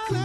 You're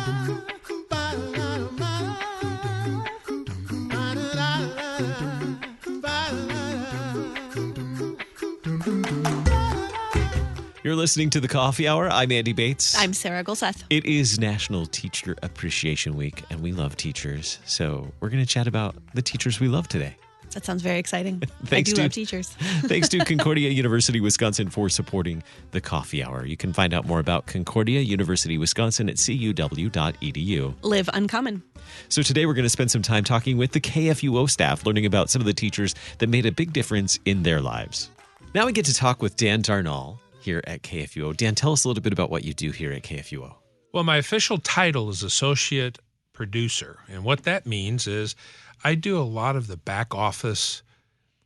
listening to The Coffee Hour. I'm Andy Bates. I'm Sarah Golseth. It is National Teacher Appreciation Week, and we love teachers. So we're going to chat about the teachers we love today. That sounds very exciting. Thanks I do to, love teachers. Thanks to Concordia University, Wisconsin for supporting The Coffee Hour. You can find out more about Concordia University, Wisconsin at cuw.edu. Live uncommon. So today we're going to spend some time talking with the KFUO staff, learning about some of the teachers that made a big difference in their lives. Now we get to talk with Dan Darnall here at KFUO. Dan, tell us a little bit about what you do here at KFUO. Well, my official title is Associate Producer, and what that means is I do a lot of the back office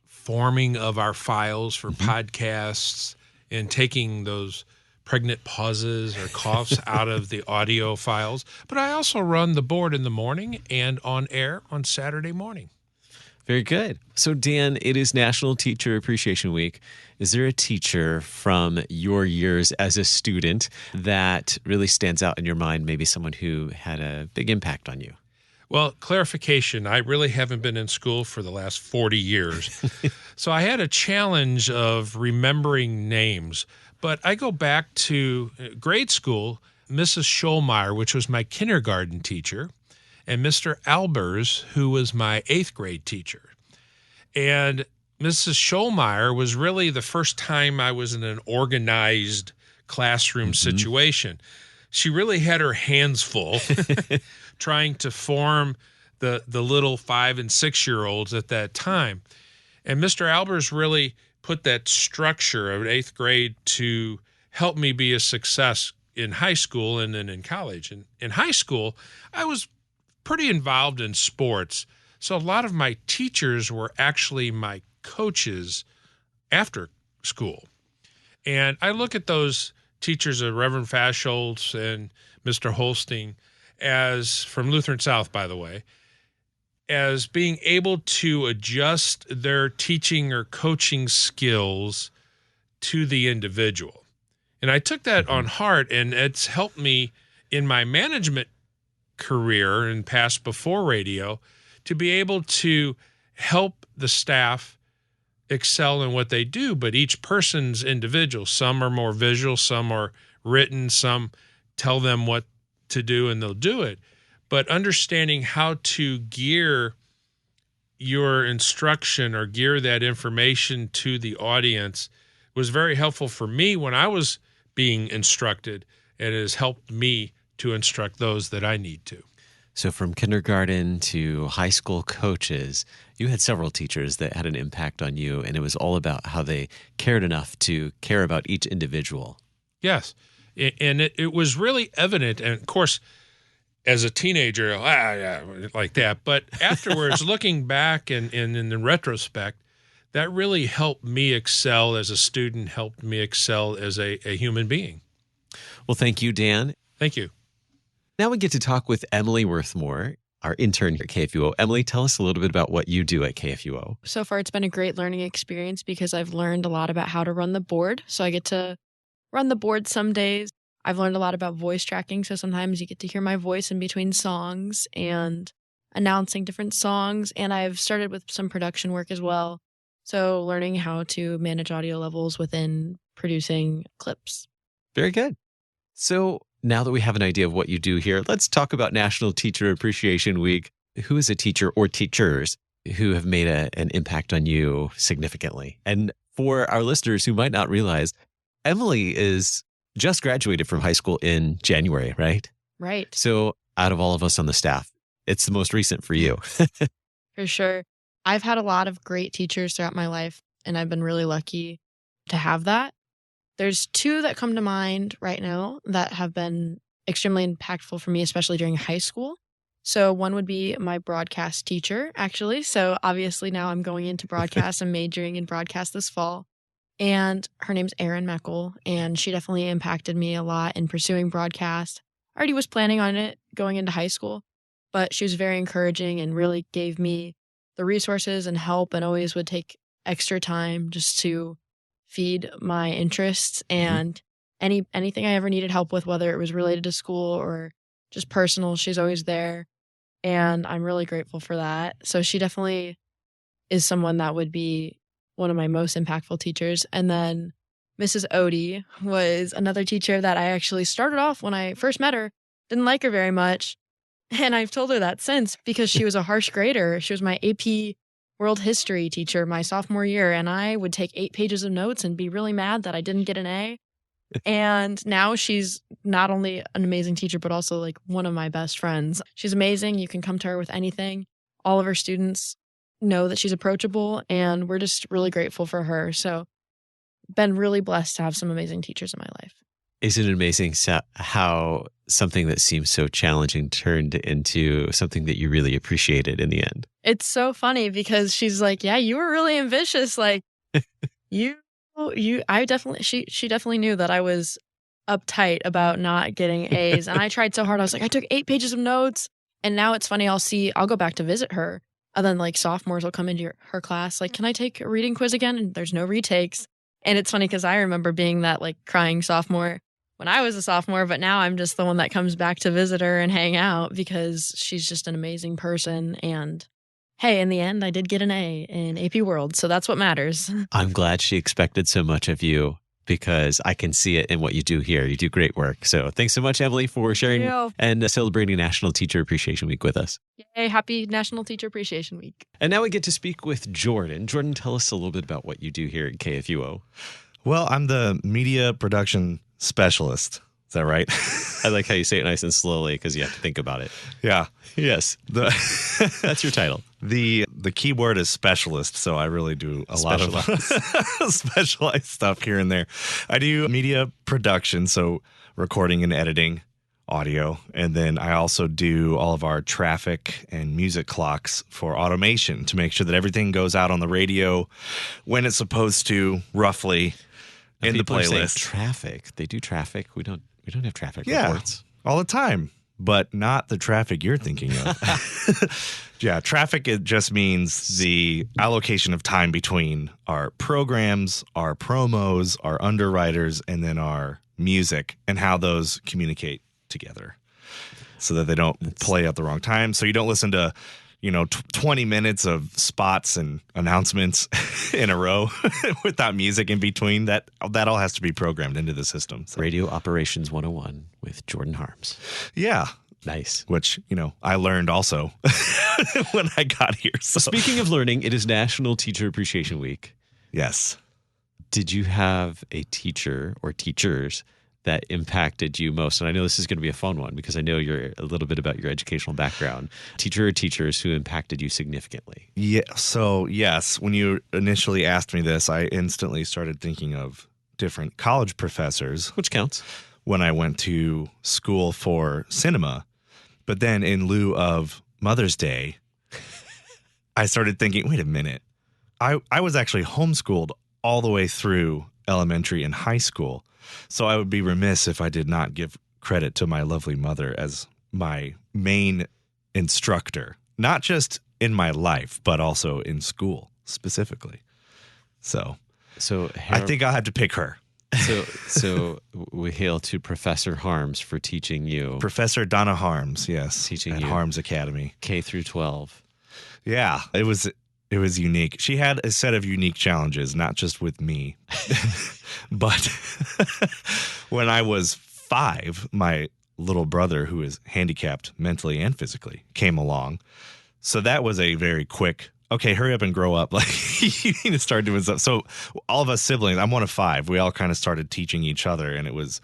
forming of our files for podcasts and taking those pregnant pauses or coughs out of the audio files. But I also run the board in the morning and on air on Saturday morning. Very good. So, Dan, it is National Teacher Appreciation Week. Is there a teacher from your years as a student that really stands out in your mind, maybe someone who had a big impact on you? Well, clarification, I really haven't been in school for the last 40 years. So I had a challenge of remembering names. But I go back to grade school, Mrs. Scholmeyer, which was my kindergarten teacher, and Mr. Albers, who was my 8th grade teacher. And Mrs. Scholmeyer was really the first time I was in an organized classroom situation. She really had her hands full trying to form the little 5- and 6-year-olds at that time. And Mr. Albers really put that structure of 8th grade to help me be a success in high school and then in college. And in high school, I was pretty involved in sports. So a lot of my teachers were actually my coaches after school. And I look at those teachers of Reverend Faschholz and Mr. Holstein as, from Lutheran South, by the way, as being able to adjust their teaching or coaching skills to the individual. And I took that on heart, and it's helped me in my management career and past before radio to be able to help the staff excel in what they do, but each person's individual. Some are more visual, some are written, some tell them what to do and they'll do it. But understanding how to gear your instruction or gear that information to the audience was very helpful for me when I was being instructed, and it has helped me to instruct those that I need to. So from kindergarten to high school coaches, you had several teachers that had an impact on you, and it was all about how they cared enough to care about each individual. Yes, and it was really evident, and of course, as a teenager, like that. But afterwards, looking back and in the retrospect, that really helped me excel as a student, helped me excel as a human being. Well, thank you, Dan. Thank you. Now we get to talk with Emily Worthmore, our intern here at KFUO. Emily, tell us a little bit about what you do at KFUO. So far, it's been a great learning experience because I've learned a lot about how to run the board. So I get to run the board some days. I've learned a lot about voice tracking. So sometimes you get to hear my voice in between songs and announcing different songs. And I've started with some production work as well. So learning how to manage audio levels within producing clips. Very good. So now that we have an idea of what you do here, let's talk about National Teacher Appreciation Week. Who is a teacher or teachers who have made an impact on you significantly? And for our listeners who might not realize, Emily is just graduated from high school in January, right? Right. So out of all of us on the staff, it's the most recent for you. For sure. I've had a lot of great teachers throughout my life, and I've been really lucky to have that. There's 2 that come to mind right now that have been extremely impactful for me, especially during high school. So one would be my broadcast teacher, actually. So obviously now I'm going into broadcast. I'm majoring in broadcast this fall. And her name's Erin Meckel, and she definitely impacted me a lot in pursuing broadcast. I already was planning on it going into high school, but she was very encouraging and really gave me the resources and help, and always would take extra time just to feed my interests and anything I ever needed help with, whether it was related to school or just personal. She's always there. And I'm really grateful for that. So she definitely is someone that would be one of my most impactful teachers. And then Mrs. Odie was another teacher that I actually started off when I first met her. Didn't like her very much. And I've told her that since because she was a harsh grader. She was my AP World History teacher my sophomore year. And I would take 8 pages of notes and be really mad that I didn't get an A. And now she's not only an amazing teacher, but also like one of my best friends. She's amazing. You can come to her with anything. All of her students know that she's approachable, and we're just really grateful for her. So been really blessed to have some amazing teachers in my life. Isn't it amazing how something that seems so challenging turned into something that you really appreciated in the end? It's so funny because she's like, yeah, you were really ambitious. Like she definitely knew that I was uptight about not getting A's. And I tried so hard. I was like, I took 8 pages of notes. And now it's funny. I'll go back to visit her. And then like sophomores will come into her class. Like, can I take a reading quiz again? And there's no retakes. And it's funny because I remember being that like crying sophomore when I was a sophomore, but now I'm just the one that comes back to visit her and hang out because she's just an amazing person. And hey, in the end, I did get an A in AP World. So that's what matters. I'm glad she expected so much of you because I can see it in what you do here. You do great work. So thanks so much, Emily, for sharing and celebrating National Teacher Appreciation Week with us. Yay, happy National Teacher Appreciation Week. And now we get to speak with Jordan. Jordan, tell us a little bit about what you do here at KFUO. Well, I'm the media production specialist. Is that right? I like how you say it nice and slowly because you have to think about it. Yeah. Yes. That's your title. The key word is specialist, so I really do a lot of specialized stuff here and there. I do media production, so recording and editing, audio, and then I also do all of our traffic and music clocks for automation to make sure that everything goes out on the radio when it's supposed to, roughly, in the playlist. Traffic. They do traffic. We don't have traffic Yeah, reports. all the time. But not the traffic you're thinking of. Yeah, traffic, it just means the allocation of time between our programs, our promos, our underwriters, and then our music and how those communicate together so that they don't play at the wrong time. So you don't listen to, 20 minutes of spots and announcements in a row without music in between. That all has to be programmed into the system. So. Radio Operations 101 with Jordan Harms. Yeah. Nice. Which, I learned also when I got here. So. Speaking of learning, it is National Teacher Appreciation Week. Yes. Did you have a teacher or teachers that impacted you most? And I know this is going to be a fun one because I know you're a little bit about your educational background. Teacher or teachers who impacted you significantly? Yeah. So, yes, when you initially asked me this, I instantly started thinking of different college professors. Which counts. When I went to school for cinema. But then in lieu of Mother's Day, I started thinking, wait a minute. I was actually homeschooled all the way through elementary and high school. So I would be remiss if I did not give credit to my lovely mother as my main instructor, not just in my life, but also in school specifically. So I think I'll have to pick her. So we hail to Professor Harms for teaching you. Professor Donna Harms, yes. Teaching at you. Harms Academy. K through 12. Yeah, it was unique. She had a set of unique challenges, not just with me. But when I was 5, my little brother, who is handicapped mentally and physically, came along. So that was a very quick, okay, hurry up and grow up. Like, you need to start doing stuff. So all of us siblings, I'm one of 5, we all kind of started teaching each other, and it was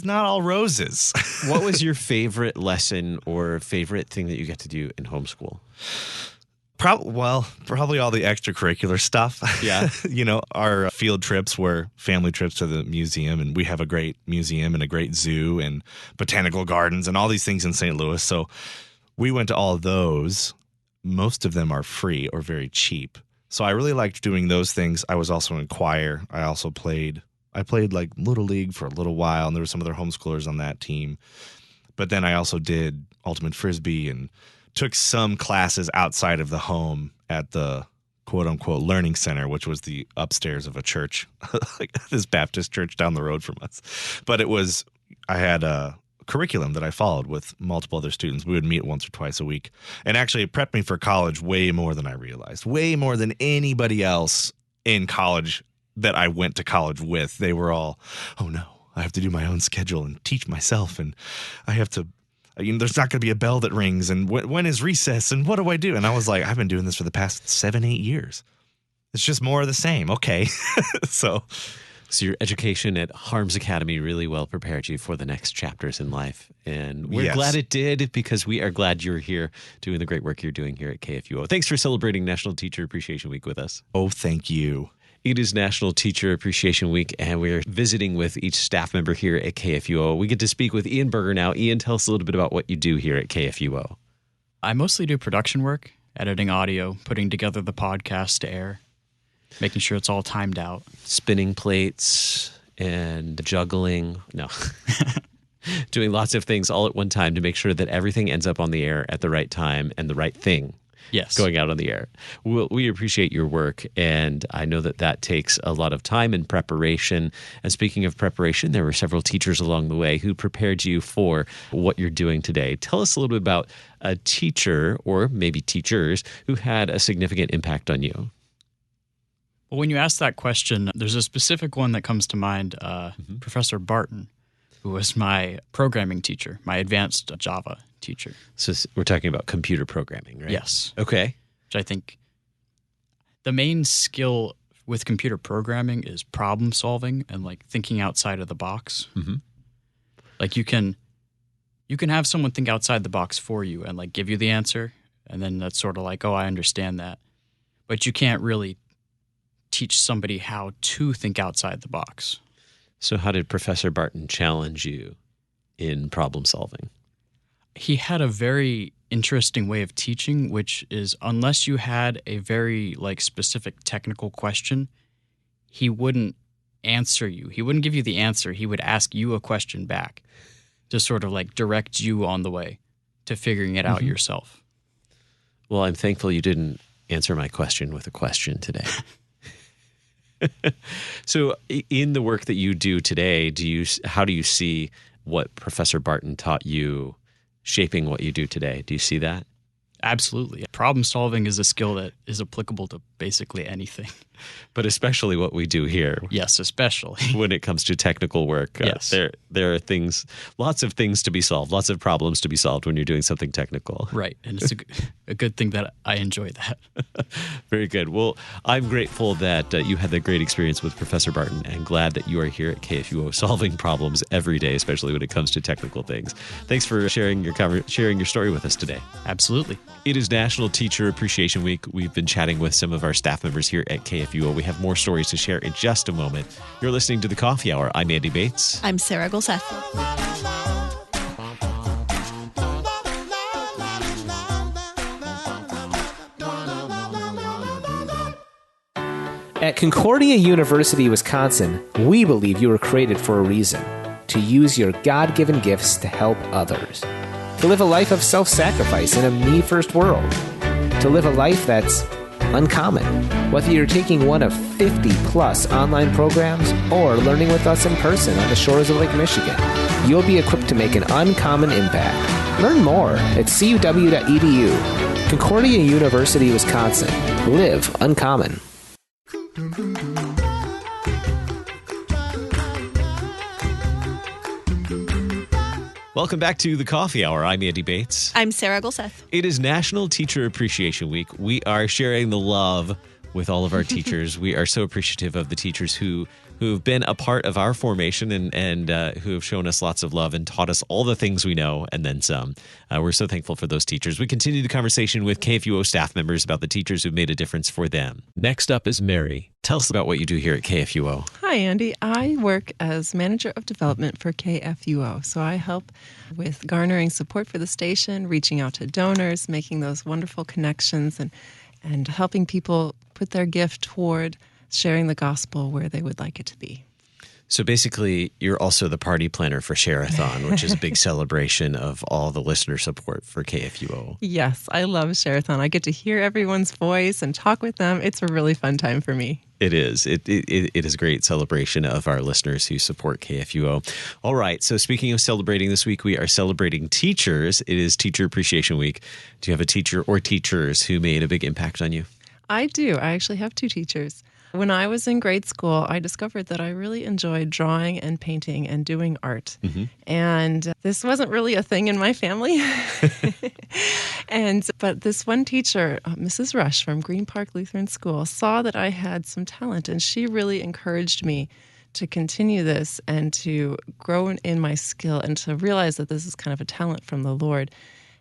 not all roses. What was your favorite lesson or favorite thing that you get to do in homeschool? Probably all the extracurricular stuff. Yeah. Our field trips were family trips to the museum, and we have a great museum and a great zoo and botanical gardens and all these things in St. Louis. So we went to all of those. Most of them are free or very cheap. So I really liked doing those things. I was also in choir. I played like Little League for a little while, and there were some other homeschoolers on that team. But then I also did Ultimate Frisbee and took some classes outside of the home at the quote-unquote learning center, which was the upstairs of a church, like this Baptist church down the road from us. But I had curriculum that I followed with multiple other students. We would meet once or twice a week. And actually, it prepped me for college way more than I realized, way more than anybody else in college that I went to college with. They were all, oh no, I have to do my own schedule and teach myself. And I have to, there's not going to be a bell that rings. And when is recess? And what do I do? And I was like, I've been doing this for the past 7-8 years. It's just more of the same. Okay. So your education at Harms Academy really well prepared you for the next chapters in life. And we're glad it did, because we are glad you're here doing the great work you're doing here at KFUO. Thanks for celebrating National Teacher Appreciation Week with us. Oh, thank you. It is National Teacher Appreciation Week, and we're visiting with each staff member here at KFUO. We get to speak with Ian Berger now. Ian, tell us a little bit about what you do here at KFUO. I mostly do production work, editing audio, putting together the podcast to air, making sure it's all timed out. Spinning plates and juggling. No. Doing lots of things all at one time to make sure that everything ends up on the air at the right time and the right thing. Yes. Going out on the air. We appreciate your work, and I know that takes a lot of time and preparation. And speaking of preparation, there were several teachers along the way who prepared you for what you're doing today. Tell us a little bit about a teacher, or maybe teachers, who had a significant impact on you. Well, when you ask that question, there's a specific one that comes to mind, Professor Barton, who was my programming teacher, my advanced Java teacher. So we're talking about computer programming, right? Yes. Okay. Which I think the main skill with computer programming is problem solving and like thinking outside of the box. Mm-hmm. Like you can have someone think outside the box for you and like give you the answer, and then that's sort of like, oh, I understand that. But you can't really teach somebody how to think outside the box. So how did Professor Barton challenge you in problem solving? He had a very interesting way of teaching, which is unless you had a very like specific technical question, he wouldn't answer you. He wouldn't give you the answer. He would ask you a question back to sort of like direct you on the way to figuring it out yourself. Well, I'm thankful you didn't answer my question with a question today. So in the work that you do today, how do you see what Professor Barton taught you shaping what you do today? Do you see that? Absolutely. Problem solving is a skill that is applicable to basically anything. But especially what we do here. Yes, especially. When it comes to technical work. Yes. There are lots of things to be solved, lots of problems to be solved when you're doing something technical. Right. And it's a good thing that I enjoy that. Very good. Well, I'm grateful that you had that great experience with Professor Barton, and glad that you are here at KFUO solving problems every day, especially when it comes to technical things. Thanks for sharing your story with us today. Absolutely. It is National Teacher Appreciation Week. We've been chatting with some of our staff members here at KFUO. We have more stories to share in just a moment. You're listening to The Coffee Hour. I'm Andy Bates. I'm Sarah Golseth. At Concordia University, Wisconsin, we believe you were created for a reason: to use your God-given gifts to help others, to live a life of self-sacrifice in a me-first world, to live a life that's uncommon. Whether you're taking one of 50-plus online programs or learning with us in person on the shores of Lake Michigan, you'll be equipped to make an uncommon impact. Learn more at cuw.edu. Concordia University, Wisconsin. Live uncommon. Welcome back to The Coffee Hour. I'm Andy Bates. I'm Sarah Golseth. It is National Teacher Appreciation Week. We are sharing the love with all of our teachers. We are so appreciative of the teachers who've been a part of our formation and who have shown us lots of love and taught us all the things we know and then some. We're so thankful for those teachers. We continue the conversation with KFUO staff members about the teachers who've made a difference for them. Next up is Mary. Tell us about what you do here at KFUO. Hi, Andy. I work as Manager of Development for KFUO. So I help with garnering support for the station, reaching out to donors, making those wonderful connections, and helping people put their gift toward sharing the gospel where they would like it to be. So basically, you're also the party planner for Share-a-thon, which is a big celebration of all the listener support for KFUO. Yes, I love Share-a-thon. I get to hear everyone's voice and talk with them. It's a really fun time for me. It is. It is a great celebration of our listeners who support KFUO. All right. So speaking of celebrating this week, we are celebrating teachers. It is Teacher Appreciation Week. Do you have a teacher or teachers who made a big impact on you? I do. I actually have two teachers. When I was in grade school, I discovered that I really enjoyed drawing and painting and doing art. Mm-hmm. And this wasn't really a thing in my family. But this one teacher, Mrs. Rush from Green Park Lutheran School, saw that I had some talent, and she really encouraged me to continue this and to grow in my skill and to realize that this is kind of a talent from the Lord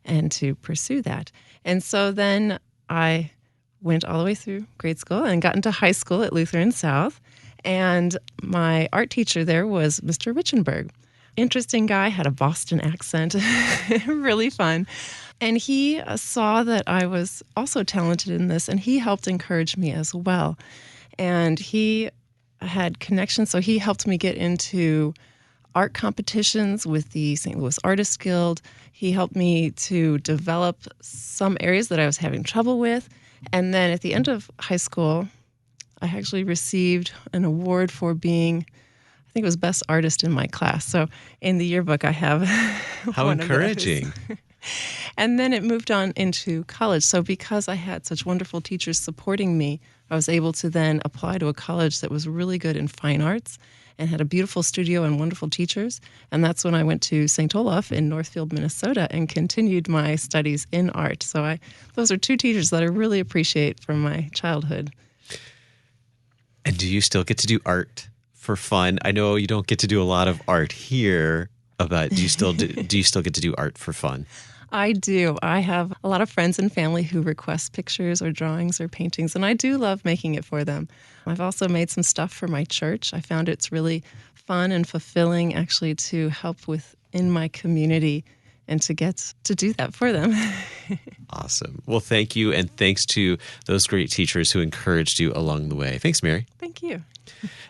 and to pursue that. And so then I went all the way through grade school and got into high school at Lutheran South. And my art teacher there was Mr. Richenberg. Interesting guy, had a Boston accent, really fun. And he saw that I was also talented in this, and he helped encourage me as well. And he had connections, so he helped me get into art competitions with the St. Louis Artists Guild. He helped me to develop some areas that I was having trouble with. And then at the end of high school, I actually received an award for being, I think it was best artist in my class. So in the yearbook, I have How one encouraging. of those. And then it moved on into college. So because I had such wonderful teachers supporting me, I was able to then apply to a college that was really good in fine arts and had a beautiful studio and wonderful teachers. And that's when I went to St. Olaf in Northfield, Minnesota, and continued my studies in art. So those are two teachers that I really appreciate from my childhood. And do you still get to do art for fun? I know you don't get to do a lot of art here, but do you still get to do art for fun? I do. I have a lot of friends and family who request pictures or drawings or paintings, and I do love making it for them. I've also made some stuff for my church. I found it's really fun and fulfilling actually to help within my community and to get to do that for them. Awesome. Well, thank you, and thanks to those great teachers who encouraged you along the way. Thanks, Mary. Thank you.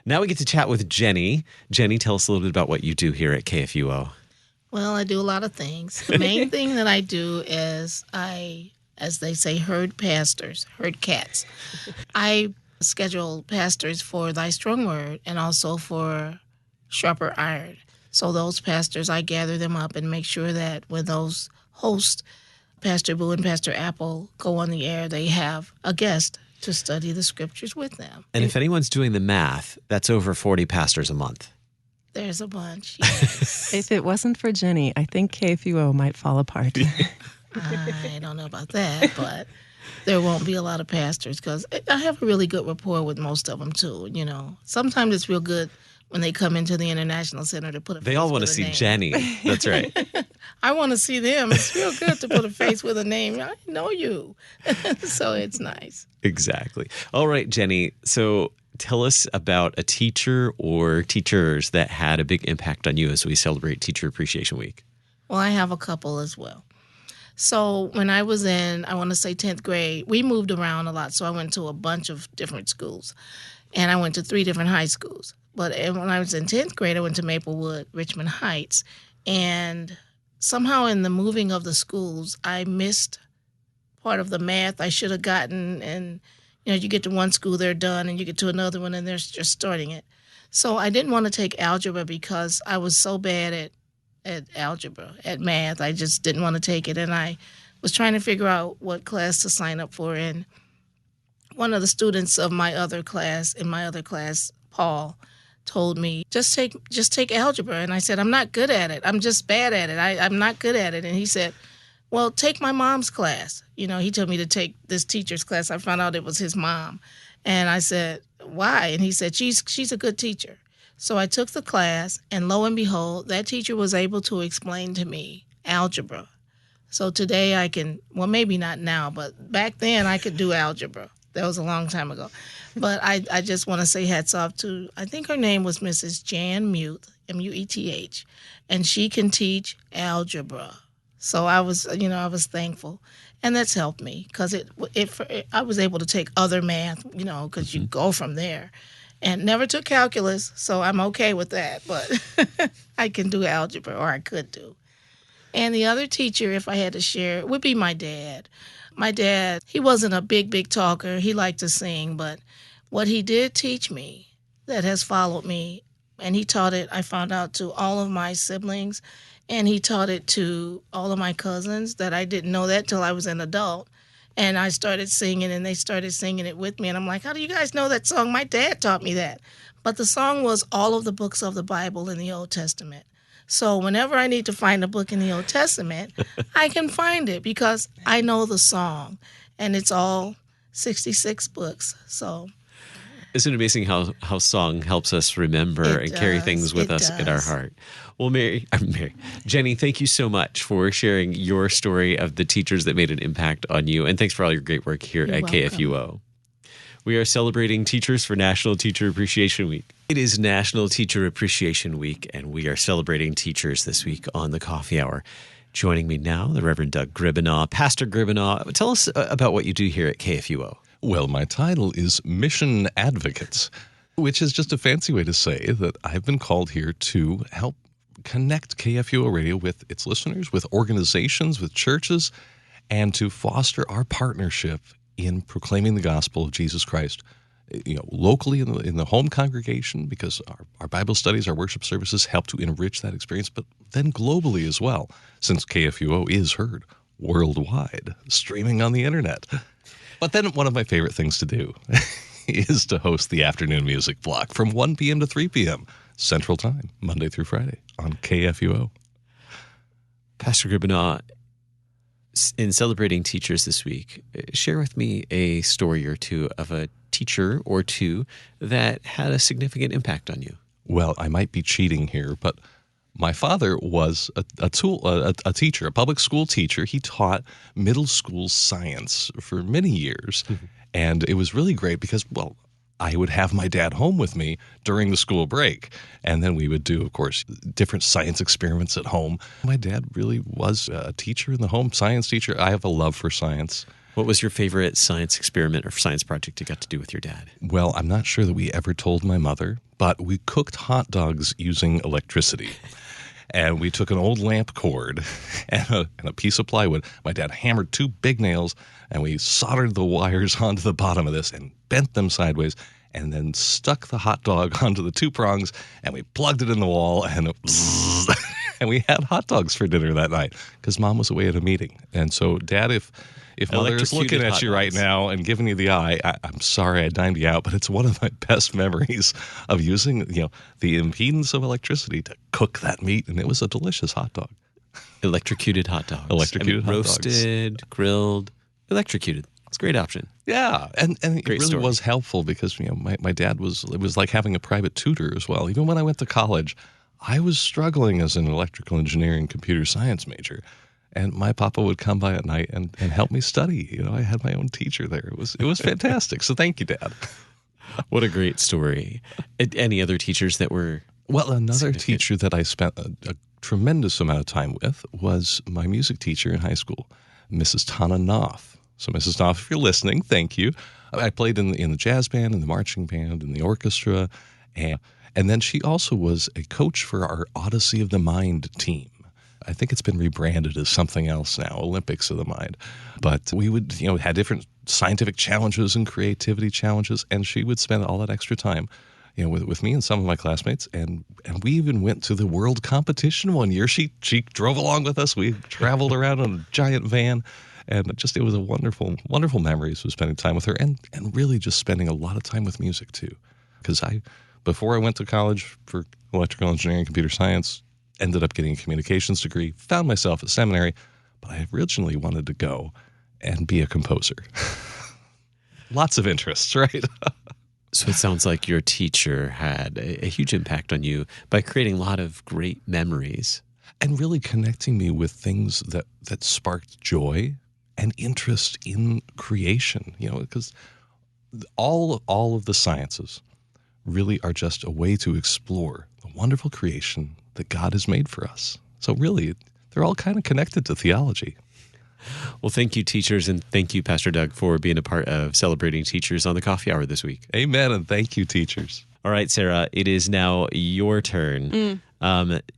Now we get to chat with Jenny. Jenny, tell us a little bit about what you do here at KFUO. Well, I do a lot of things. The main thing that I do is as they say, herd cats. I schedule pastors for Thy Strong Word and also for Sharper Iron. So those pastors, I gather them up and make sure that when those hosts, Pastor Boo and Pastor Apple, go on the air, they have a guest to study the scriptures with them. And if anyone's doing the math, that's over 40 pastors a month. There's a bunch, yes. If it wasn't for Jenny, I think KFUO might fall apart. I don't know about that, but there won't be a lot of pastors because I have a really good rapport with most of them, too. You know, sometimes it's real good when they come into the International Center to put a face with a name. They all want to see Jenny. That's right. I want to see them. It's real good to put a face with a name. I know you. So it's nice. Exactly. All right, Jenny. So tell us about a teacher or teachers that had a big impact on you as we celebrate Teacher Appreciation Week. Well, I have a couple as well. So when I was in, I want to say 10th grade, we moved around a lot. So I went to a bunch of different schools. And I went to 3 different high schools. But when I was in 10th grade, I went to Maplewood, Richmond Heights. And somehow in the moving of the schools, I missed part of the math I should have gotten. And, you know, you get to one school, they're done, and you get to another one, and they're just starting it. So I didn't want to take algebra because I was so bad at algebra, at math. I just didn't want to take it. And I was trying to figure out what class to sign up for. And one of the students of my other class, Paul, told me, just take algebra. And I said, I'm not good at it. I'm just bad at it. I'm not good at it. And he said, well, take my mom's class. You know, he told me to take this teacher's class. I found out it was his mom. And I said, why? And he said, she's a good teacher. So I took the class, and lo and behold, that teacher was able to explain to me algebra. So today I can, well, maybe not now, but back then I could do algebra. That was a long time ago. But I just want to say hats off to, I think her name was Mrs. Jan Muth, M-U-E-T-H, and she can teach algebra. So I was thankful. And that's helped me because I was able to take other math, you know, because you go from there. and never took calculus, so I'm okay with that. But I can do algebra, or I could do. And the other teacher, if I had to share, would be my dad. My dad, he wasn't a big talker. He liked to sing, but what he did teach me that has followed me, and he taught it, I found out, to all of my siblings, and he taught it to all of my cousins that I didn't know that till I was an adult. And I started singing, and they started singing it with me. And I'm like, how do you guys know that song? My dad taught me that. But the song was all of the books of the Bible in the Old Testament. So whenever I need to find a book in the Old Testament, I can find it because I know the song. And it's all 66 books. So isn't it amazing how song helps us remember and carry things with us in our heart? Well, Jenny, thank you so much for sharing your story of the teachers that made an impact on you. And thanks for all your great work here at KFUO. We are celebrating teachers for National Teacher Appreciation Week. It is National Teacher Appreciation Week, and we are celebrating teachers this week on the Coffee Hour. Joining me now, the Reverend Doug Gribbenaw. Pastor Gribbenaw, tell us about what you do here at KFUO. Well, my title is Mission Advocates, which is just a fancy way to say that I've been called here to help connect KFUO Radio with its listeners, with organizations, with churches, and to foster our partnership in proclaiming the gospel of Jesus Christ, locally in the home congregation, because our Bible studies, our worship services help to enrich that experience, but then globally as well, since KFUO is heard worldwide, streaming on the internet. But then one of my favorite things to do is to host the afternoon music block from 1 p.m. to 3 p.m. Central Time, Monday through Friday on KFUO. Pastor Gribbenaw, in celebrating teachers this week, share with me a story or two of a teacher or two that had a significant impact on you. Well, I might be cheating here, but my father was a teacher, a public school teacher. He taught middle school science for many years, and it was really great because, well, I would have my dad home with me during the school break, and then we would do, of course, different science experiments at home. My dad really was a teacher in the home, science teacher. I have a love for science. What was your favorite science experiment or science project you got to do with your dad? Well, I'm not sure that we ever told my mother, but we cooked hot dogs using electricity. And we took an old lamp cord and a piece of plywood. My dad hammered 2 big nails, and we soldered the wires onto the bottom of this and bent them sideways, and then stuck the hot dog onto the 2 prongs, and we plugged it in the wall, and and we had hot dogs for dinner that night because Mom was away at a meeting. And so, Dad, if Mother is looking at you right now and giving you the eye, I'm sorry I dined you out, but it's one of my best memories of using the impedance of electricity to cook that meat, and it was a delicious hot dog. Electrocuted hot dogs. Roasted, grilled, electrocuted. It's a great option. Yeah, and it really was helpful because my dad it was like having a private tutor as well. Even when I went to college, I was struggling as an electrical engineering computer science major. And my papa would come by at night and help me study. I had my own teacher there. It was fantastic. So thank you, Dad. What a great story. Any other teachers that were Well, another teacher that I spent a tremendous amount of time with was my music teacher in high school, Mrs. Tana Knopf. So, Mrs. Knopf, if you're listening, thank you. I played in the jazz band, in the marching band, in the orchestra. And then she also was a coach for our Odyssey of the Mind team. I think it's been rebranded as something else now, Olympics of the Mind. But we would, had different scientific challenges and creativity challenges, and she would spend all that extra time, with me and some of my classmates. And we even went to the world competition one year. She drove along with us. We traveled around in a giant van, and it was a wonderful, wonderful memories of spending time with her, and really just spending a lot of time with music too. Because before I went to college for electrical engineering and computer science, ended up getting a communications degree, found myself at seminary, but I originally wanted to go and be a composer. Lots of interests, right? So it sounds like your teacher had a huge impact on you by creating a lot of great memories. And really connecting me with things that sparked joy and interest in creation, because all of the sciences really are just a way to explore the wonderful creation that God has made for us. So really, they're all kind of connected to theology. Well, thank you, teachers, and thank you, Pastor Doug, for being a part of celebrating teachers on the coffee hour this week. Amen, and thank you, teachers. All right, Sarah, it is now your turn.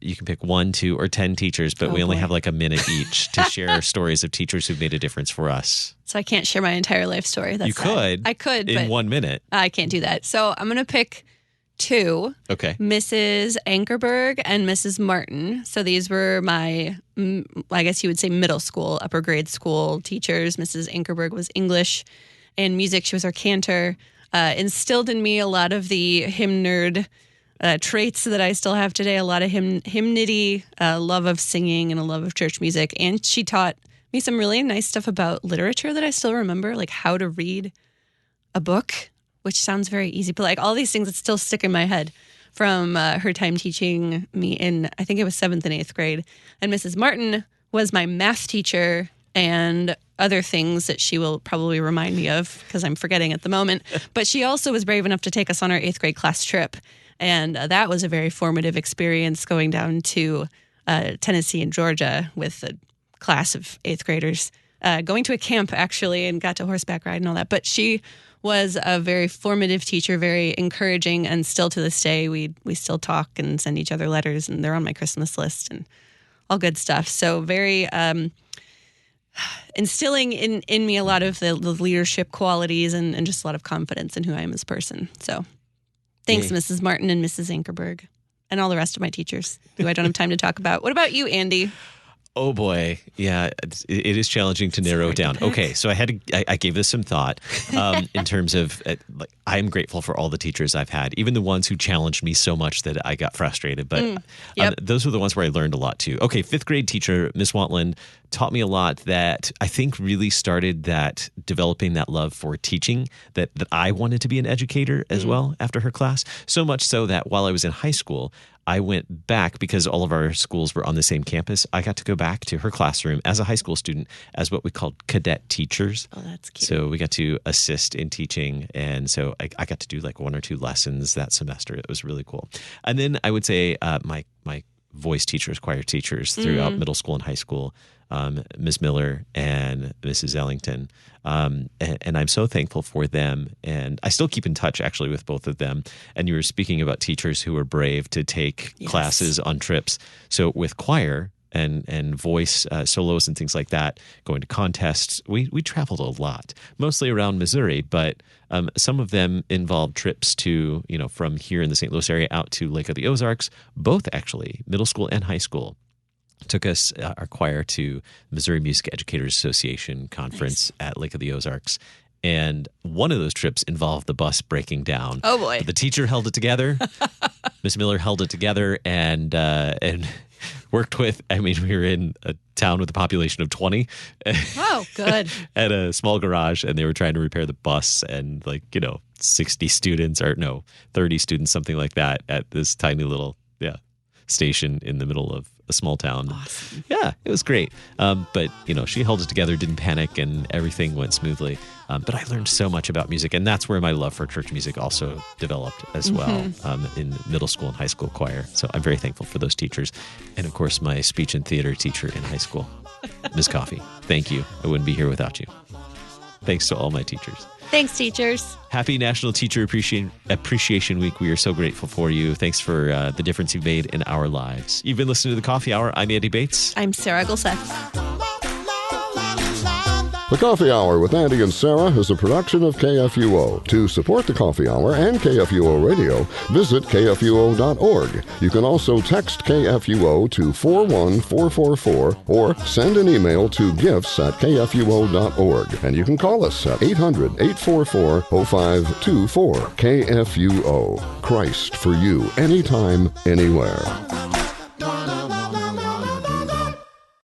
You can pick 1, 2, or 10 teachers, but we only have like a minute each to share stories of teachers who've made a difference for us. So I can't share my entire life story. That's You sad. could. I could, in but 1 minute. I can't do that. So I'm going to pick 2. Okay. Mrs. Ankerberg and Mrs. Martin. So these were my, I guess you would say middle school, upper grade school teachers. Mrs. Ankerberg was English and music. She was our cantor. Instilled in me a lot of the hymn nerd traits that I still have today, a lot of hymnody, love of singing and a love of church music. And she taught me some really nice stuff about literature that I still remember, like how to read a book, which sounds very easy, but like all these things that still stick in my head from her time teaching me in, I think it was 7th and 8th grade. And Mrs. Martin was my math teacher and other things that she will probably remind me of because I'm forgetting at the moment. But she also was brave enough to take us on our 8th grade class trip. And that was a very formative experience going down to Tennessee and Georgia with a class of 8th graders, going to a camp actually and got to horseback ride and all that. But she was a very formative teacher, very encouraging, and still to this day we still talk and send each other letters, and they're on my Christmas list and all good stuff. So very instilling in me a lot of the leadership qualities and just a lot of confidence in who I am as a person. So thanks, Mrs. Martin and Mrs. Ankerberg, and all the rest of my teachers who I don't have time to talk about. What about you, Andy? Oh boy, yeah, it is challenging to narrow it down. Okay, so I gave this some thought in terms of like I'm grateful for all the teachers I've had, even the ones who challenged me so much that I got frustrated. But those were the ones where I learned a lot too. Okay, 5th grade teacher Miss Wantland taught me a lot that I think really started that developing that love for teaching that I wanted to be an educator as well after her class. So much so that while I was in high school, I went back because all of our schools were on the same campus. I got to go back to her classroom as a high school student as what we called cadet teachers. Oh, that's cute. So we got to assist in teaching. And so I got to do like 1 or 2 lessons that semester. It was really cool. And then I would say my voice teachers, choir teachers throughout middle school and high school, Ms. Miller and Mrs. Ellington. And I'm so thankful for them. And I still keep in touch actually with both of them. And you were speaking about teachers who were brave to take classes on trips. So with choir and voice solos and things like that, going to contests, we traveled a lot, mostly around Missouri, but some of them involved trips to, from here in the St. Louis area out to Lake of the Ozarks, both actually, middle school and high school. Took us, our choir, to Missouri Music Educators Association conference at Lake of the Ozarks. And one of those trips involved the bus breaking down. Oh, boy. But the teacher held it together. Miss Miller held it together and worked with, we were in a town with a population of 20. Oh, good. At a small garage, and they were trying to repair the bus and 60 students, 30 students, something like that, at this tiny little station in the middle of a small town. Awesome. Yeah, it was great. But, she held it together, didn't panic, and everything went smoothly. But I learned so much about music, and that's where my love for church music also developed as well in middle school and high school choir. So I'm very thankful for those teachers. And, of course, my speech and theater teacher in high school, Ms. Coffey. Thank you. I wouldn't be here without you. Thanks to all my teachers. Thanks, teachers. Happy National Teacher Appreciation Week. We are so grateful for you. Thanks for the difference you've made in our lives. You've been listening to The Coffee Hour. I'm Andy Bates. I'm Sarah Gulseth. The Coffee Hour with Andy and Sarah is a production of KFUO. To support The Coffee Hour and KFUO Radio, visit KFUO.org. You can also text KFUO to 41444 or send an email to gifts@KFUO.org. And you can call us at 800-844-0524. KFUO. Christ for you, anytime, anywhere.